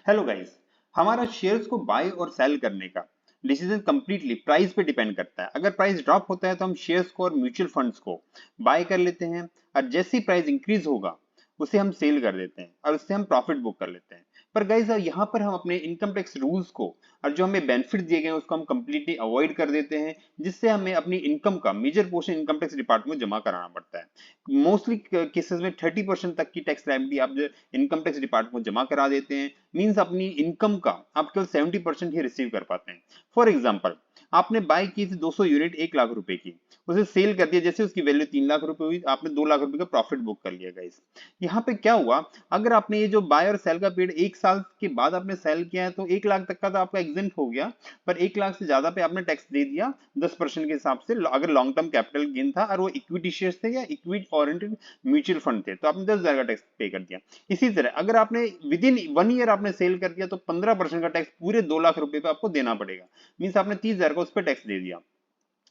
Hello guys. हमारा shares को bye और सेल करने का डिसीजन कंप्लीटली प्राइस पे डिपेंड करता है। अगर प्राइस ड्रॉप होता है तो हम शेयर्स को और म्यूचुअल फंड्स को बाय कर लेते हैं, और जैसे ही प्राइस इंक्रीज होगा उसे हम सेल कर देते हैं और उससे हम प्रॉफिट बुक कर लेते हैं। पर गाइस यहाँ पर हम अपने इनकम टैक्स रूल्स को और जो हमें बेनिफिट दिए गए हैं उसको हम कंप्लीटली अवॉइड कर देते हैं, जिससे हमें अपनी इनकम का major portion income tax department में जमा कराना पड़ता है। मोस्टली केसेस में 30% तक की टैक्स लायबिलिटी आप इनकम टैक्स डिपार्टमेंट में जमा करा देते हैं। मींस अपनी इनकम का आप केवल 70% ही रिसीव कर पाते हैं। फॉर एग्जांपल, आपने बाय की थी 200 यूनिट 1 लाख रुपए की, उसे सेल कर दिया, जैसे उसकी वैल्यू 3 लाख रुपए हुई, आपने 2 लाख रुपए का प्रॉफिट बुक कर लिया गाइस। यहाँ पे क्या हुआ, अगर आपने ये जो बाय और सेल का पीरियड 1 साल के बाद आपने सेल किया है तो 1 लाख तक का तो आपका एग्जेंट हो गया, पर 1 लाख से ज्यादा पे आपने टैक्स दे दिया 10% के हिसाब से। अगर लॉन्ग टर्म कैपिटल गेन था और वो इक्विटी शेयर्स थे या इक्विटी ओरिएंटेड म्यूचुअल फंड थे तो आपने 10,000 का टैक्स पे कर दिया। इसी तरह अगर आपने विद इन 1 ईयर आपने सेल कर दिया तो 15% का टैक्स पूरे 2 लाख रुपए पे आपको देना पड़ेगा। मीन्स आपने 30,000 का उस पर टैक्स दे दिया।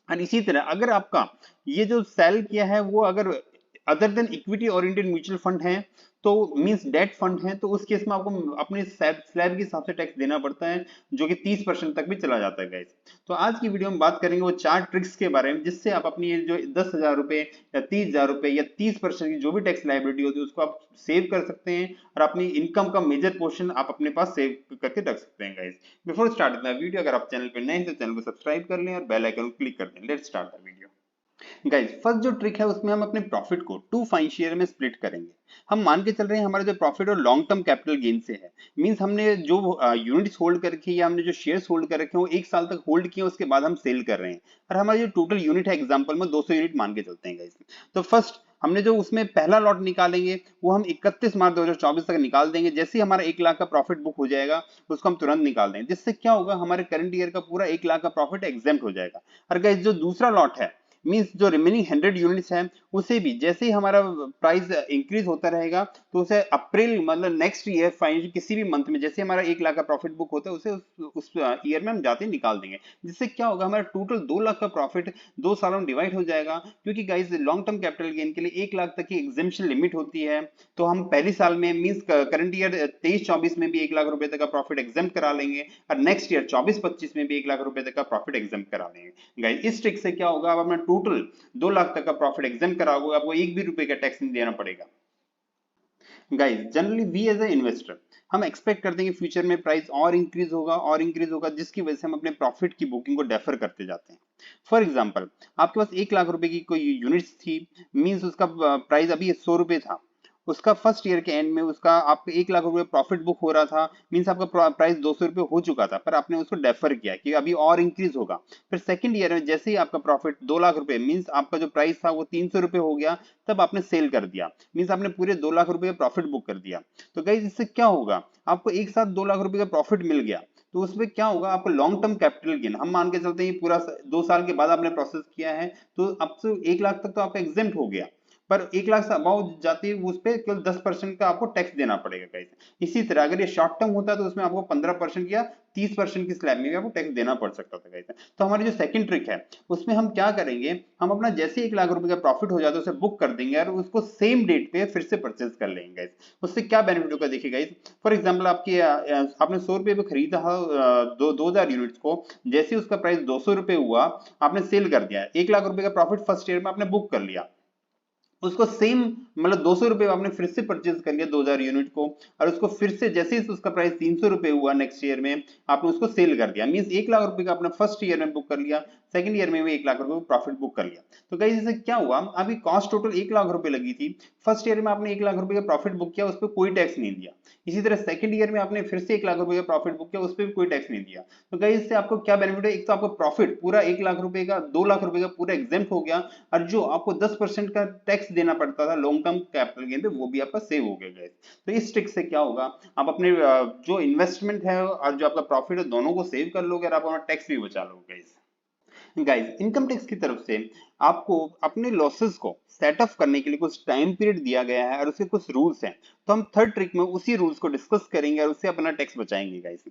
और इसी तरह अगर आपका ये जो सेल किया है वो अगर other than equity oriented mutual fund है तो मींस डेट फंड है, तो उस केस में आपको अपने स्लैब के हिसाब से टैक्स देना पड़ता है, जो कि 30% तक भी चला जाता है गाइस। तो आज की वीडियो में बात करेंगे वो 4 ट्रिक्स के बारे में, जिससे आप अपनी ये जो 10,000 रुपए या 30,000 रुपए या 30% की जो भी टैक्स लायबिलिटी होती है उसको आप सेव कर सकते हैं और अपनी इनकम का मेजर पोर्शन आप अपने पास सेव करके रख सकते हैं guys. Before start the video, अगर आप चैनल पर नए हैं तो चैनल को सब्सक्राइब कर लें और बेल आइकन को क्लिक कर दें। Let's start the video. Guys, first जो ट्रिक है उसमें हम अपने प्रॉफिट को 2 फाइन शेयर में स्प्लिट करेंगे। हम मान के चल रहे हैं हमारा जो प्रॉफिट और लॉन्ग टर्म कैपिटल गेन से है, मींस हमने जो यूनिट्स होल्ड कर रखी है या हमने जो शेयर्स होल्ड कर रखे हैं वो 1 साल तक होल्ड किए, उसके बाद हम सेल कर रहे हैं, और हमारा जो टोटल यूनिट है एग्जांपल में 200 यूनिट मान के चलते हैं गाइस। तो फर्स्ट हमने जो उसमें पहला लॉट निकालेंगे वो हम 31 मार्च 2024 तक निकाल देंगे। जैसे ही हमारा 1 लाख का प्रॉफिट बुक हो जाएगा उसको हम तुरंत निकाल देंगे, जिससे क्या होगा, हमारे करंट ईयर का पूरा 1 लाख का प्रॉफिट एग्जेम्प्ट हो जाएगा। और गाइस जो दूसरा लॉट है, मींस जो रिमेनिंग 100 यूनिट्स हैं, उसे भी जैसे ही हमारा प्राइस इंक्रीज होता रहेगा तो उसे अप्रैल मतलब नेक्स्ट ईयर फाइनेंशियल किसी भी मंथ में जैसे हमारा 1 लाख का प्रॉफिट बुक होता है उसे उस ईयर में हम जाते निकाल देंगे, जिससे क्या होगा, हमारा टोटल 2 लाख का प्रॉफिट 2 सालों में डिवाइड हो जाएगा। क्योंकि guys long term capital gain के लिए 1 लाख तक की एग्जेम्पशन लिमिट होती है, तो हम पहले साल में मींस करंट ईयर 23-24 में भी 1 लाख रुपए तक का प्रॉफिट एग्जेम्प्ट करा लेंगे, और नेक्स्ट ईयर 24-25 में भी 1 लाख रुपए तक का प्रॉफिट एग्जेम्प्ट करा लेंगे। गाइस इस ट्रिक से क्या होगा, अब अपना टोटल 2 लाख तक का प्रॉफिट एग्जेम्प्ट करा होगा, आपको 1 भी रुपए का टैक्स नहीं देना पड़ेगा। Guys generally we as a investor हम एक्सपेक्ट करते हैं कि फ्यूचर में प्राइस और इंक्रीज होगा, जिसकी वजह से हम अपने प्रॉफिट की बुकिंग को डेफर करते जाते हैं। फॉर एग्जांपल, आपके पास 1 लाख रुपए की कोई यूनिट्स थी, मींस उसका प्राइस अभी 100 रुपए था, उसका फर्स्ट ईयर के एंड में उसका आपको 1 लाख रुपए प्रॉफिट बुक हो रहा था, मींस आपका प्राइस 200 रुपए हो चुका था, पर आपने उसको डेफर किया कि अभी और इंक्रीज होगा। फिर सेकंड ईयर में जैसे ही आपका प्रॉफिट 2 लाख रुपए मींस आपका जो प्राइस था वो 300 रुपए हो गया, तब आपने सेल कर दिया, मींस आपने पूरे 2 लाख रुपए का प्रॉफिट बुक कर दिया। तो गाइस इससे क्या होगा, आपको एक साथ 2 लाख रुपए का प्रॉफिट मिल गया, तो उसमें क्या होगा, आपको लॉन्ग टर्म कैपिटल गेन हम मान के चलते हैं पूरा 2 साल के बाद आपने प्रोसेस किया है, तो अब से 1 लाख तक तो आपका एग्जेम्प्ट हो गया, पर 1 लाख से अबाउ जाती है उस पे केवल 10% का आपको टैक्स देना पड़ेगा गाइस। इसी तरह अगर ये शॉर्ट टर्म होता तो उसमें आपको 15% या 30% की स्लैब में भी आपको टैक्स देना पड़ सकता था गाइस। तो हमारी जो सेकंड ट्रिक है उसमें हम क्या करेंगे, हम अपना जैसे 1 लाख रुपए का प्रॉफिट हो जाता है उसे बुक कर देंगे और उसको सेम डेट पे फिर से परचेज कर लेंगे गाइस। उससे क्या बेनिफिट होगा देखिए गाइस, फॉर एग्जांपल आपकी आपने 100 रुपए पे खरीदा 2000 यूनिट्स को, जैसे उसका प्राइस 200 रुपए हुआ, आपने सेल कर दिया, 1 लाख रुपए का प्रॉफिट फर्स्ट ईयर में आपने बुक कर लिया, उसको सेम मतलब 200 रुपए आपने फिर से परचेज कर लिया 2000 यूनिट को, और उसको फिर से जैसे ही उसका प्राइस 300 रुपए हुआ नेक्स्ट ईयर में आपने उसको सेल कर दिया, मींस 1 लाख रुपए का आपने फर्स्ट ईयर में बुक कर लिया, सेकंड ईयर में भी 1 लाख रुपए प्रॉफिट बुक कर लिया। तो गाइस इससे क्या हुआ, आपकी कॉस्ट टोटल 1 लाख रुपए लगी थी, फर्स्ट ईयर में आपने 1 लाख रुपए का प्रॉफिट बुक किया, उस पर कोई टैक्स नहीं दिया। इसी तरह सेकंड ईयर में आपने फिर से 1 लाख रुपए का प्रॉफिट बुक किया, उस पर भी कोई टैक्स नहीं दिया। तो गाइस इससे आपको क्या बेनिफिट है, एक तो आपको प्रॉफिट पूरा 1 लाख रुपए का 2 लाख रुपए का पूरा एग्जेम्प्ट हो गया, और जो आपको 10% का टैक्स देना पड़ता था लॉन्ग टर्म कैपिटल गेन पे वो भी आपका सेव हो गया गाइस। तो इस ट्रिक से क्या होगा, आप अपने जो इन्वेस्टमेंट है और जो आपका प्रॉफिट है दोनों को सेव कर लोगे और आप अपना टैक्स भी बचा लोगे गाइस। गाइस इनकम टैक्स की तरफ से आपको अपने लॉसेस को सेटअप करने के लिए कुछ टाइम पीरियड दिया गया है और उसके कुछ रूल्स हैं, तो हम थर्ड ट्रिक में उसी रूल्स को डिस्कस करेंगे और उससे अपना टैक्स बचाएंगे गाइस।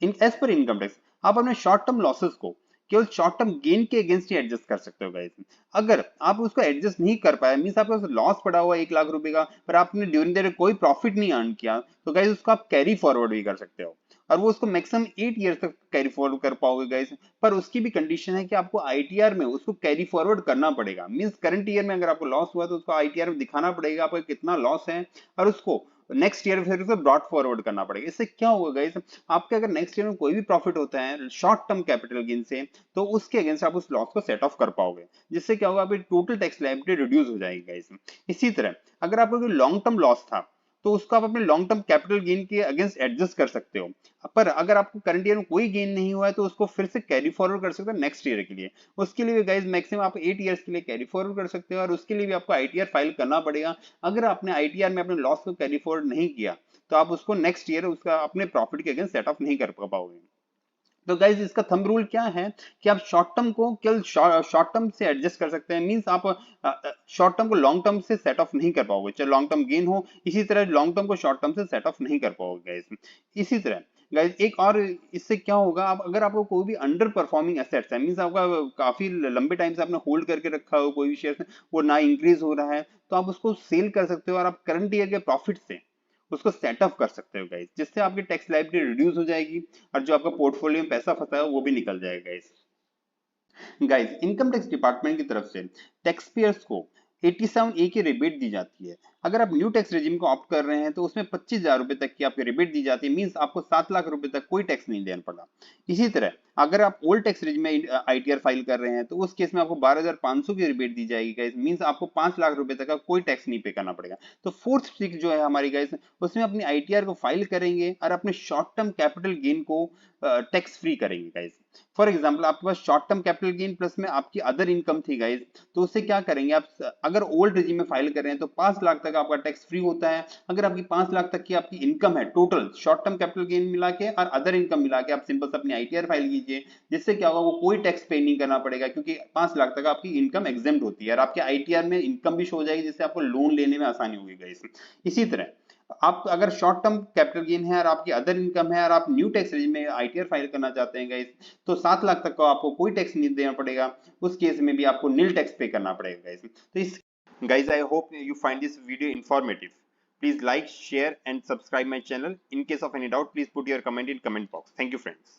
इन एज पर इनकम टैक्स आप अपने शॉर्ट टर्म लॉसेस को केवल शॉर्ट टर्म गेन के अगेंस्ट ही एडजस्ट कर सकते हो गाइस। अगर आप उसको एडजस्ट नहीं कर पाए, मींस आपके पास लॉस पड़ा हुआ 1 लाख रुपए का, पर आपने ड्यूरिंग द डे कोई प्रॉफिट नहीं अर्न किया, तो गाइस उसको आप कैरी फॉरवर्ड भी कर सकते हो, और वो उसको मैक्सिमम 8 ईयर तक कैरी फॉरवर्ड कर पाओगे गाइस। पर उसकी भी कंडीशन है कि आपको आईटीआर में उसको कैरी फॉरवर्ड करना पड़ेगा, मींस करंट ईयर में अगर आपको लॉस हुआ तो उसको आईटीआर में दिखाना पड़ेगा आपका कितना लॉस है, और उसको नेक्स्ट ईयर फिर उसे ब्रॉड फॉरवर्ड करना पड़ेगा। इससे क्या होगा गाइस, आपके अगर नेक्स्ट ईयर में कोई भी प्रॉफिट होता है शॉर्ट टर्म कैपिटल गेन से, तो उसके अगेंस्ट आप उस लॉस को सेट ऑफ कर पाओगे, जिससे क्या होगा आपकी टोटल टैक्स लायबिलिटी रिड्यूस हो जाएगी गाइस। इसी तरह अगर आपको कोई लॉन्ग टर्म लॉस था, तो उसको आप अपने लॉन्ग टर्म कैपिटल गेन के अगेंस्ट एडजस्ट कर सकते हो, पर अगर आपको करंट ईयर में कोई गेन नहीं हुआ है तो उसको फिर से कैरी फॉरवर्ड कर सकते हो नेक्स्ट ईयर के लिए। उसके लिए गाइस मैक्सिमम आप 8 ईयर्स के लिए कैरी फॉरवर्ड कर सकते हो, और उसके लिए भी आपको आईटीआर फाइल करना पड़ेगा। अगर आपने आईटीआर में अपने लॉस को कैरी फॉरवर्ड नहीं किया, तो आप उसको नेक्स्ट ईयर उसका अपने प्रॉफिट के अगेंस्ट सेट ऑफ नहीं कर पाओगे। तो गाइज इसका थंब रूल क्या है कि आप शॉर्ट टर्म को केवल शॉर्ट टर्म से एडजस्ट कर सकते हैं, मींस आप शॉर्ट टर्म को लॉन्ग टर्म से सेट ऑफ नहीं कर पाओगे, चाहे लॉन्ग टर्म गेन हो, इसी तरह लॉन्ग टर्म को शॉर्ट टर्म से सेट ऑफ नहीं कर पाओगे गाइज। इसी तरह गाइज एक और इससे क्या होगा, आप अगर आपको कोई भी अंडर परफॉर्मिंग एसेट्स है, मींस आपका काफी लंबे टाइम से आपने होल्ड करके रखा हो कोई भी शेयर, वो ना इंक्रीज हो रहा है, तो आप उसको सेल कर सकते हो और आप करंट ईयर के प्रॉफिट से उसको सेट अप कर सकते हो गाइस, जिससे आपकी टैक्स लायबिलिटी रिड्यूस हो जाएगी, और जो आपका पोर्टफोलियो में पैसा फंसा है वो भी निकल जाएगा guys. Guys income tax department की तरफ से टैक्स पेयर्स को 87A की रिबेट दी जाती है। अगर आप न्यू टैक्स रेजिम को ऑप्ट कर रहे हैं तो उसमें 25,000 रुपए तक की आपकी रिबेट दी जाती है, मींस आपको 7 लाख रुपए तक कोई टैक्स नहीं देना पड़ा। इसी तरह अगर आप ओल्ड टैक्स रेजिम में आईटीआर फाइल कर रहे हैं तो उस केस में आपको 12,500 की रिबेट दी जाएगी गाइस, मींस आपको 5 लाख रुपए तक का कोई टैक्स नहीं पे करना पड़ेगा। तो फोर्थ ट्रिक जो है हमारी गाइस, उसमें अपनी आईटीआर को फाइल करेंगे और अपने शॉर्ट टर्म कैपिटल गेन को टैक्स फ्री करेंगे गाइस। फॉर एग्जाम्पल आपके पास short term capital gain plus में आपकी अदर इनकम थी गाइस, तो उससे क्या करेंगे आप, अगर ओल्ड रेजिम में फाइल कर रहे हैं तो 5 लाख तक आपका टैक्स फ्री होता है। अगर आपकी 5 लाख तक की आपकी इनकम है total short term capital gain मिला के और अदर इनकम मिला के, आप सिंपल से अपनी आईटीआर फाइल कीजिए, जिससे क्या होगा वो कोई टैक्स पे नहीं करना पड़ेगा, क्योंकि 5 लाख तक आपकी इनकम एग्जेम्प्ट होती है और आपके आईटीआर में इनकम भी शो हो जाएगी, जिससे आपको लोन लेने में आसानी होगी गाइस। इसी तरह आप अगर शॉर्ट टर्म कैपिटल गेन है और आपकी अदर इनकम है और आप न्यू टैक्स रेजिम में आईटीआर फाइल करना चाहते हैं गाइस, तो 7 लाख तक का आपको कोई टैक्स नहीं देना पड़ेगा, उस केस में भी आपको नील टैक्स पे करना पड़ेगा गाइस। तो इस guys I hope you find this video informative. Please like, share and subscribe my channel. In case of any doubt, please put your comment in comment box. Thank you friends.